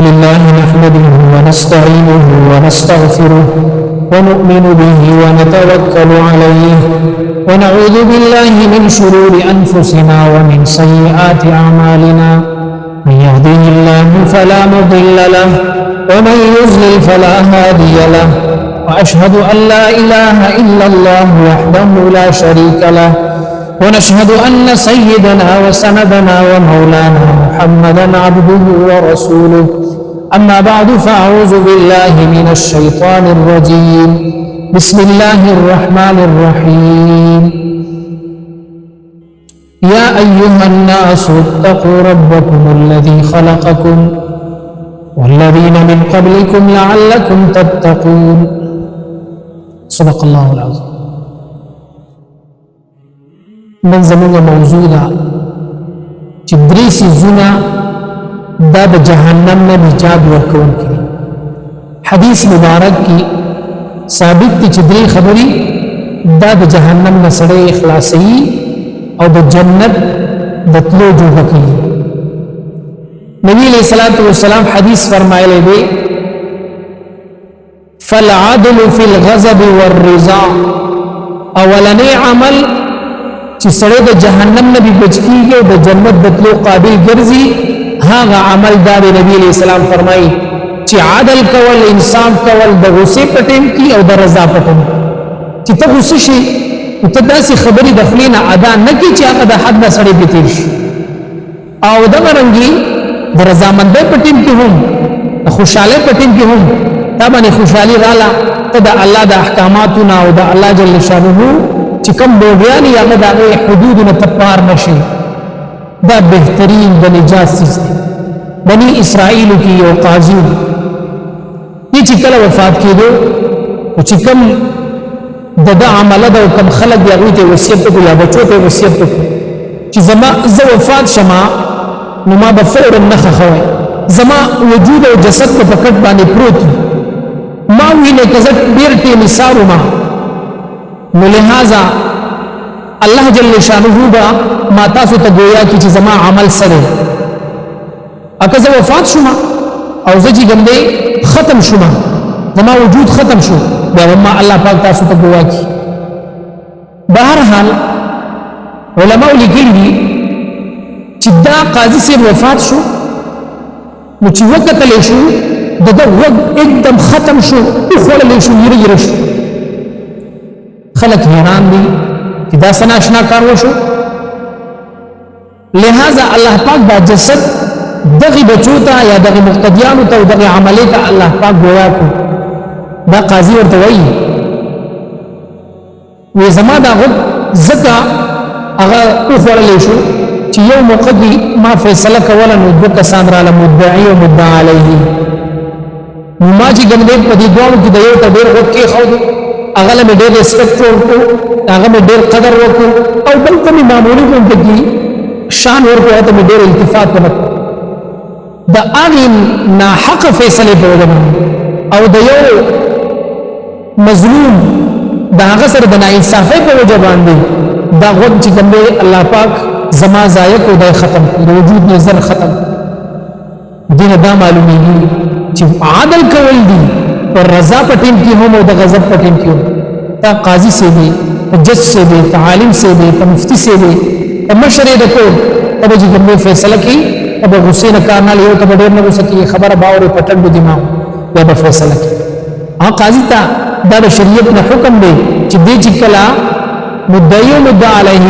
لله نحمده ونستعينه ونستغفره ونؤمن به ونتوكل عليه ونعوذ بالله من شرور أنفسنا ومن سيئات أعمالنا من يهده الله فلا مضل له ومن يضلل فلا هادي له وأشهد أن لا إله إلا الله وحده لا شريك له ونشهد أن سيدنا وسندنا ومولانا محمدا عبده ورسوله أما بعد فأعوذ بالله من الشيطان الرجيم بسم الله الرحمن الرحيم يا أيها الناس اتقوا ربكم الذي خلقكم والذين من قبلكم لعلكم تتقون صدق الله العظيم. من زمون موضوع دا چې درې سيزونه دا د جهنم نه نجات ورکون کړي. حدیث مبارک کی ثابت دي چې درې خبري دا د جهنم نه سړی اخلاصي او د جنت دتلو جوړ کړي. نبی علیہ الصلوۃ والسلام حدیث فرمایلی دی فالعدل فی الغضب والرضا، اولنی عمل چې سړی د جهنم نه بچ کیږي او د جنت دتلو قابل ګرځي، هغه عمل دار نبی علیہ السلام فرمایي چې عدل کول، انصاف کول د غصې پټیم کی او د رضا پټیم. چې ته غصه شي او ته داسې خبرې د خپل نه ادا نه کی چې هغه د حد نه سړی بتیر شي، او د مرنګي د رضامندۍ پټیم کې هم د خوشاله پټیم کې هم دا باندې خوشحالي رااله ته د الله د احکاماتو او د الله جل شانه چې کوم بوګیان یا د حدود نه تپار نشي. دا بهترین د نجات سیستم بنی اسرائیل کی یو قاضی دی چې کله وفات کېدو او چې کوم د عمله د کوم خلق دی هغه ته وصیت کو یا بچو ته وصیت کو چې زه وفات شمه نو ما به فورا نخه خوي، زما وجود او جسد په پکټ باندې پروت ما وینه کزه ډیر ټیم سارو ما نو لہذا الله جل شانه با ما تاسو ته گویا کی چې زما عمل سره اکه زه وفات شوم او زه چې ګنده ختم شوم، زما وجود ختم شو، بیا ما الله پاک تاسو ته گویا کی. بهر حال علماء لیکلي چې دا قاضي سي وفات شو نو چې وخت له شو دغه وخت एकदम ختم شو، خو له شو یری شو. خلق حیران دي چې دا سنا آشنا کار وشو. لہذا الله پاک دا جسد دغه بچو ته یا دغه مقتدیانو ته دغه عملی ته الله پاک گویا کو. دا قاضي ورته وایي وې زما دا غو زکه هغه وخورلې شو چې یو مقدی ما فیصله کوله نو د کسان را مدعی او مدعا علیه ما چې ګمدې په دې دوه کې د یو ته ډېر وکي خو هغه له ډېر ریسپیکټ ورکو، هغه له ډېر قدر ورکو، او بل کومي معمولی کوم ته شان ورکو ته ډېر التفات ورکو. د هغه ناحق فیصله په وجه او د یو مظلوم د هغه سره د ناانصافۍ په وجه باندې دا غوږ چې ګمدې الله پاک زما ضایع کو د ختم د وجود نظر ختم. دین دا معلومیږي چې عادل کول دي اور رضا پټین کی هم او د غضب پټین کی هم. تا قاضی سے بھی، جج سے بھی، عالم سے بھی، مفتی سے بھی، مشرع دکو تب جی ګمې فیصله کی تب غصې نه کار نه لیو تب ډېر نه غصه کی خبره باور پټن د دماغ یا به فیصله کی. قاضی ته دا د شریعت نه حکم دی چې دې چې کلا مدعی او مدعا علیه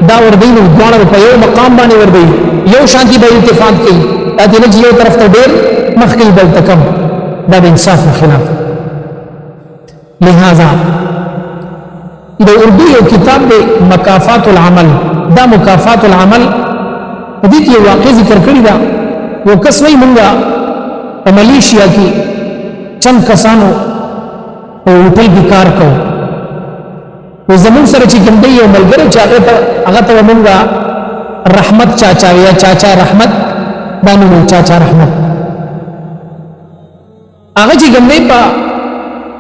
دا ور دی نو دواړه په یو مقام باندې ور دی یو شانتی به اتفاق کوي، دا دې نه یو طرف ته ډېر مخکې بل تکم، دا د انصاف خلاف. لہذا دا اردو یو کتاب دی مکافات العمل، دا مکافات العمل دې کې واقع ذکر کړی دا یو کس وی مونږه په ملیشیا کې چند کسانو په هوټل کې کار کوو، و زمون سره چې ګنده یو ملګری چې هغه ته مونږه رحمت چاچا یا چاچا رحمت باندې چاچا رحمت هغه چې ګنده په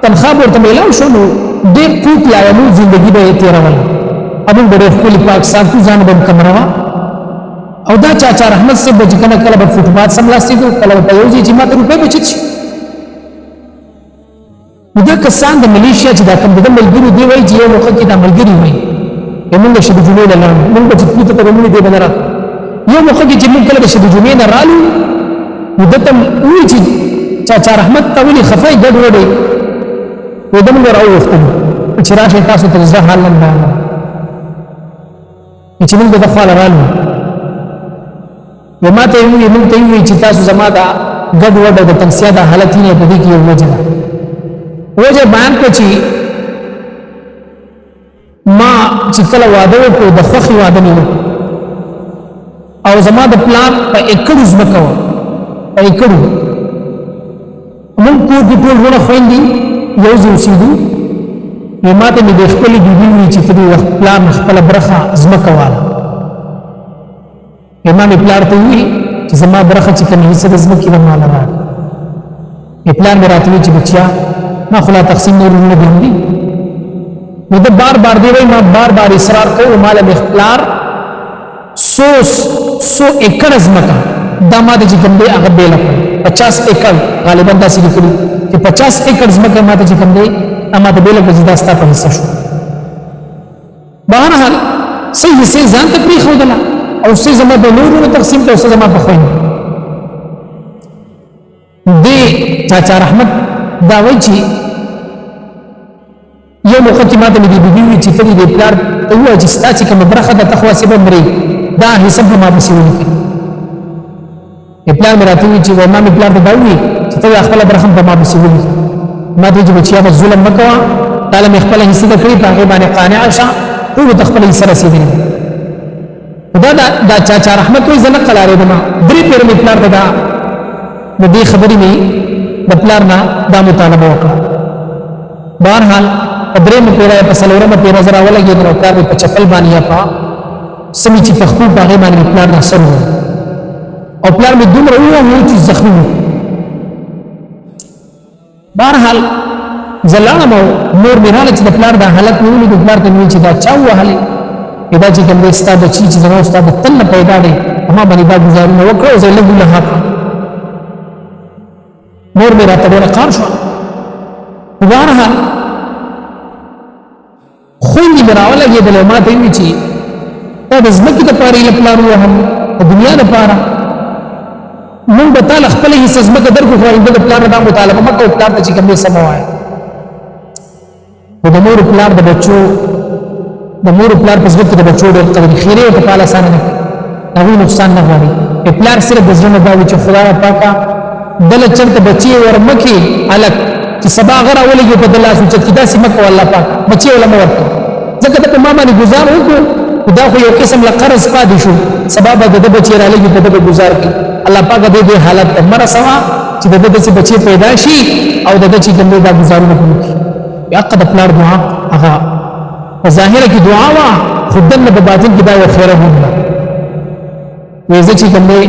تنخواه ورته ملاو شو نو ډېر کوټ لایمو ژوندۍ به تیروله. ابو ډېر خپل پاک ساتو ځان به کمروا او دا چاچا رحمت سے بچ کنه کله په فوټبال سملاستي دو کله په یوځي چې ماته روپې بچت شي دا کسان د ملیشیا چې دا کوم د ملګری دی وای چې یو وخت کې دا ملګری وای موږ شې د جمعې نه موږ چې پته ته موږ دې بنره یو وخت کې چې موږ کله شې د جمعې نه رالو ودته وی چې چاچا رحمت ته ولي خفای ګډ وړي ودم راو وخت چې راشه تاسو ته زه حال نه باندې چې موږ د خپل رالو یو ماته وی موږ ته وی چې تاسو زما دا ګډ وړه د تنسیا د حالت نه په دې کې یو وجه وجه بیان کو چې ما چې کله واده وکړو د خوخي واده نه او زما د پلان په اکړو زمکو په اکړو موږ کو د ټول ونه خويندې یو ځو سیدو یو ماته می د خپل بیبي وی چې په وخت پلان خپل برخه زمکو واله امام پلار ته وی چې زما برخه چې کوم حصہ د زمکې د مال راځي پلان مراتبي چې بچیا ما خلا تقسیم نور نه دی نو دا بار بار دی وای ما بار بار اصرار کوي مال اختیار 100 एकड़ زمکا دا ما د چې کوم دی هغه بیل 50 एकड़ غالبا دا سې لیکلي چې 50 एकड़ زمکا ما ته چې کوم دی اما د بیل په ځدا ستا په حصہ شو بهرحال صحیح سي ځان ته پری خو دلا او سي زما د نورو تقسیم ته زما په خوين دی چاچا رحمت دا وای چې یو مقدمه د دې بیبي چې ته دې پلار ته وای چې ستا چې کوم برخه د تخوا سبب مري دا حساب ما به سوي کې پلار مراته چې و ما پلار ته داوي چې ته خپل برخه په ما به سوي ما دې چې بچیا په ظلم مکوا تعالی مې خپل حصہ کړی په هغه باندې قانع شه ټول خپل حصہ رسیدلی دا چاچا رحمت وي زنه قلاره دما درې پیر مې پلار ته دا د دې خبرې مې د پلار نه دا مطالبه وکړه بهرحال درې مې پیرا په سلورمه پیرا زرا ولګي نو کار په چپل باندې یا پا سمې چې په خپل باغې باندې پلار نه سره او پلار مې دومره وو چې زخمی بهرحال زلانه مور میراله چې د پلار د حالت ویلو د پلار ته چې دا چا وهلې دا چې کوم استاد چې زموږ استاد تل پیدا دی ما باندې دا گزارونه وکړو زه له له حق مور میرا ته ډېر کار شو بهرحال خو دې براوله کې د ما ته وی چې دا د زمکې د پاره له پلان وهم د دنیا لپاره مونږ به تعالی خپل حصہ زمکه درکو خو د پلان د مطالبه مکو پلان ته چې کوم سموای د مور پلان د بچو د مور پلان په ځکه د بچو د قدر خیره او په اړه سره نه هغه نقصان نه غواړي پلان صرف د ځنه دا چې خدای پاکه دل چرته بچي ورمکي الک چې سبا غره ولګي په دلا سوچ کې دا سمکه والله پاک بچي ولا مور ځکه ته ما باندې گزار وکړو دا خو یو قسم له قرض پاتې شو سبب د بچی را لګي په دغه گزار کې الله پاک دې حالت مر سوا چې د دې بچی پیدا شي او د دې چې ګنده دا گزارونه کوي یا قد پلار دعا هغه ظاهر کې دعا وا خدن په باطن کې دا یو خیره وونه وېزه چې ګنده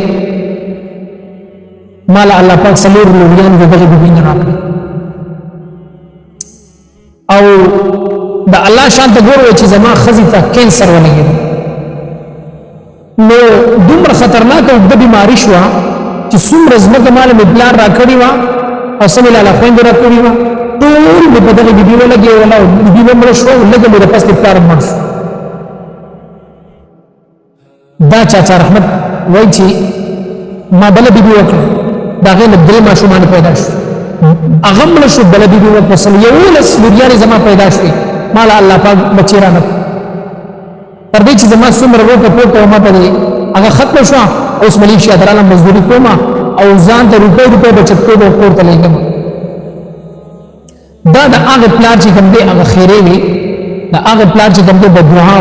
مال الله پاک سلور لویان دغه دین راکړي او دا الله شان ته ګورو چې زما خزي ته کینسر ولګي نو دومره خطرناک او د بیماری شو چې څومره زمکه مال می بلار را کړی و او سم الله خويند را کړی و ټول په دغه دی ولګي ولا دی مړ شو لګي مې پس پلار مړ شو دا چاچا رحمت وای چې ما بل دی وکړه دا غل درې ما شو باندې پیدا شو اغم شو بل دی وکړه سم یو لس لرياري زما پیدا شوی مال الله پاک بچی را نه تر دې چې زما څومره وکړه پورته ما ته هغه ختم شو اوس ملیشیا دراله مزدوري کوم او ځان ته روپے بچت کوم او پورته لګم دا د هغه پلان چې کوم دی هغه خیره وي دا هغه پلان چې کوم دی د دعا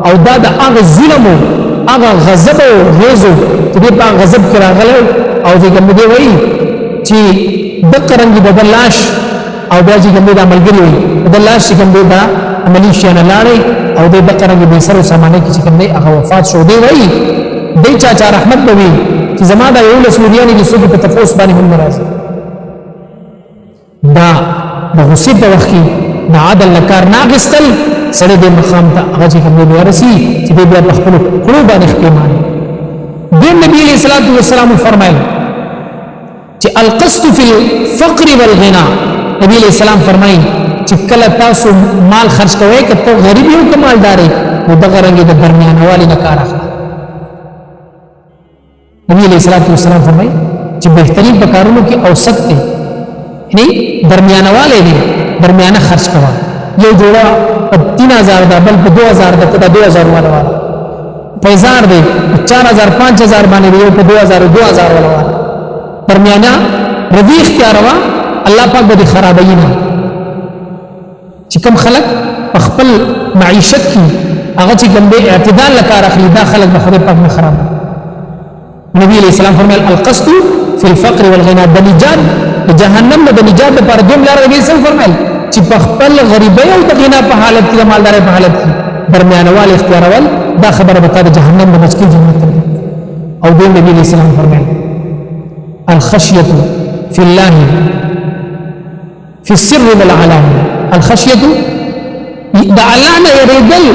او دا د هغه ظلم هغه غضب او غیظ چې په غضب کې راغله او چې کوم دی وایي چې د قرنګي بدلاش او بیا چې کوم دی عملګری وي بدلاش چې کوم دی دا ملیشیا نه لاړې او د بقرنګي به سره سامانه کې چې کوم دی هغه وفات شو دی وایي د چاچا رحمت بوي چې زما د یو لسوریانی د سودی په تفوس باندې هم ناراضي دا د غصې په وخت کې د عدل لکار ناغستل سره د مقام ته هغه چې کوم دی ورسي چې بیا په خپل قلوب باندې خپل دین نبی علیہ الصلوۃ والسلام فرمایل چې القسط فی الفقر والغنا نبی علیہ السلام فرمایي چې کله تاسو مال خرج کوئ کته غریب یو کمالدار نو دغه رنګ د درمیان والی نه کار اخلي نبی علیہ الصلوۃ والسلام فرمایي چې بهترین په کارونو کې اوسط دی یعنی درمیان والے دی درمیانه خرج کوا یو جوړه 3000 دا بل په 2000 دا کدا 2000 والا پیسار دی 4000 5000 باندې یو په 2000 والا درمیانه رضی اختیار وا الله پاک به خرابای نه چې کوم خلق خپل معیشت کې هغه چې ګنده اعتدال لکار اخلي دا خلق به خدای پاک نه خراب نبی علیہ السلام فرمایل القسط فی الفقر والغنا بنجات جهنم د نجات لپاره دوم لار نبی صلی الله فرمایل چې په خپل غریبۍ او د غنا په حالت کې مالدارۍ په حالت کې درمیانوال اختیارول دا خبره به د جهنم د بچی جنت او دوم نبی علیہ السلام فرمایل الخشيه فی الله فی السر والعلانیه الخشيه دا الله نه یریدل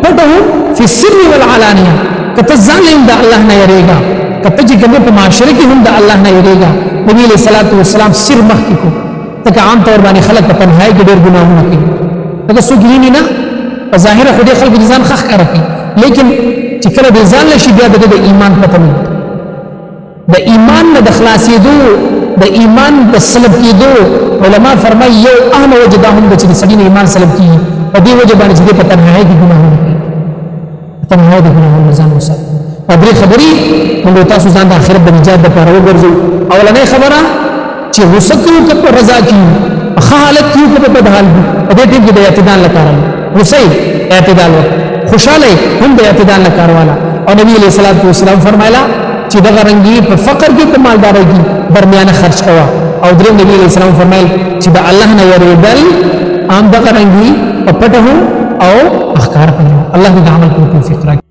پټو فی السر والعلانیه کته ظالم دا الله نه یریګا کته چې کوم په معاشره کې هم دا الله نه یریګا نبی علیہ الصلوۃ والسلام سر مخ کې کو ته عام طور باندې خلک په تنهایی کې ډېر ګناهونه کوي دا څوک نه په ظاهر خو دې خلک ځان خخ کوي لیکن چې کله دې ځان لشي بیا د ایمان پته نه د ایمان نه د خلاصېدو د ایمان د سلب کېدو علما فرمایي یو اهم وجه دا هم د چې سړي ایمان سلب کیږي په دې وجه باندې چې په تنهایی کې ګناهونه کوي تنهایی د ګناهونو ځان وساتي او درې خبرې موږ تاسو ځان د آخرت د نجات لپاره وګرځو اولنۍ خبره چې غصه کوو که په رضا کې ښه حالت کې که په بد حال کې په دې ټیم کې د اعتدال لپاره غصه اعتدال خوشاله هم د اعتدال لپاره والا او نبی علیہ الصلوۃ والسلام فرمایلا چې دغه رنګي په فقر کې په مالدارۍ کې درمیانه خرج کوا او درې نبی علیہ السلام فرمایل چې د الله نه یریدل عام دغه رنګي په پټه او اخکار کړو الله دې عمل کوي توفیق راکړي